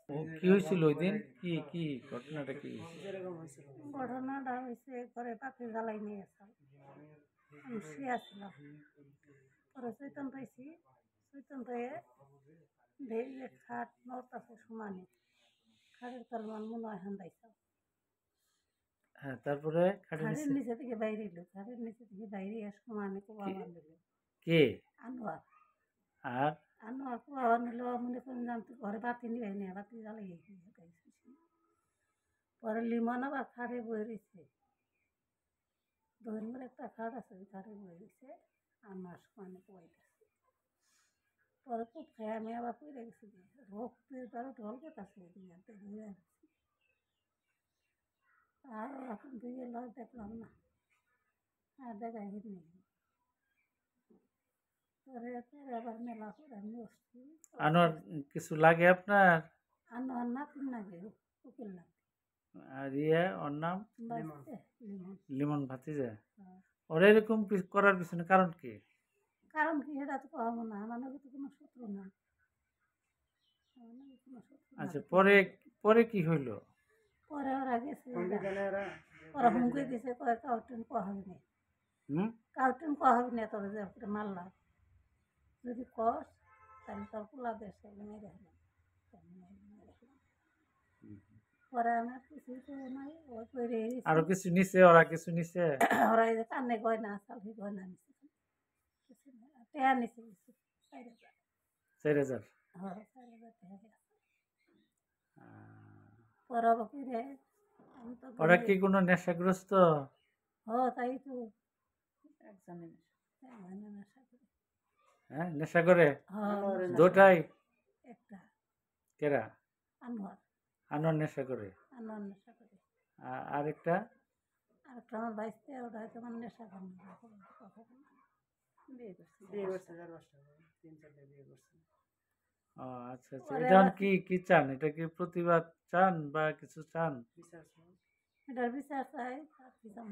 ও কি হয়েছিল ওই দিন? কি কি ঘটনাটা কি? ঘটনাটা হয়েছে ঘরে পাখি জ্বালাই নিয়ে গেছে। আমি শুয়েছিলাম, পরে চৈতন পাইছি। চৈতন পেয়ে ধেরিয়ে খাট নড়তাছে সমানে, খাটের তলমান মনে হয় হান্দাইছে। হ্যাঁ, তারপরে খাটের নিচে থেকে বাইরে এলো, খাটের নিচে থেকে বাইরে সমানে কোবা বাঁধিল। কে? আনোয়ার। আর আনোয়ার কোবা বাঁধিল, মনে করেন জানতে ঘরে বাতি নিয়ে নিয়ে বাতি জ্বালাই গেছে। পরে লিমন আবার খাটে বয়ে রয়েছে, দৈনিক একটা খাট আছে, ওই খাটে বয়ে রয়েছে। আমার সমানে কোবাইতেছে। পরে খুব খাই আমি আবার পড়ে গেছি, রক্তের তারা ঢল কেটেছে ধুয়ে আনছি। আর এখন ধুয়ে লয় দেখলাম না, আর দেখাই নেই। পরে আবার মেলা করে আমি বসছি। আনোয়ার কিছু লাগে আপনার? আনোয়ার নাতিন নাকি, উকিল নাতি। আর ওর নাম লিমন। লিমন ভাতিজা। ওর এরকম করার পিছনে কারণ কি? কারণ কি সেটা তো কহবো না, আমার নাকি তো কোনো শত্রু না। আচ্ছা, পরে পরে কি হইল? পরে ওরা গেছে, ওরা হুমকি দিছে, কয় কাউটেন কহাবি না, কাউটেন কহাবি না, তোর যে মারলাম যদি কস তাহলে তোর পোলা দেশে মেরে হলাম। পরে আমার কিছুই তো নাই, ওই করে আরো কিছু নিছে? ওরা কিছু নিছে? ওরা এই যে কানে গয়না চালহি গয়না নিছে, কিছু না, টেয়া নিছে কিছু 4,000। 4,000? হ্যাঁ, 4,000 টেয়া গেছে। পরে আবার করে আমি তো ওরা কি কোনো নেশাগ্রস্ত? তাই তো একজনের নেশা করে। হ্যাঁ, নেশা করে হ্যাঁ, দুটাই? একটা কেরা? আনোয়ার। আনোয়ার নেশা করে? আনোয়ার নেশা করে। আরেকটা? আরেকটা আমার বাইশতে, ওটা হয়তো আমার নেশা করে না, বিয়ে করছে 4-5টা, 3-4টা বিয়ে করছে। ও আচ্ছা আচ্ছা, এটা কি কি চান? এটা কি প্রতিবাদ চান বা কিছু চান? এটার বিচার চাই, আর কি চান।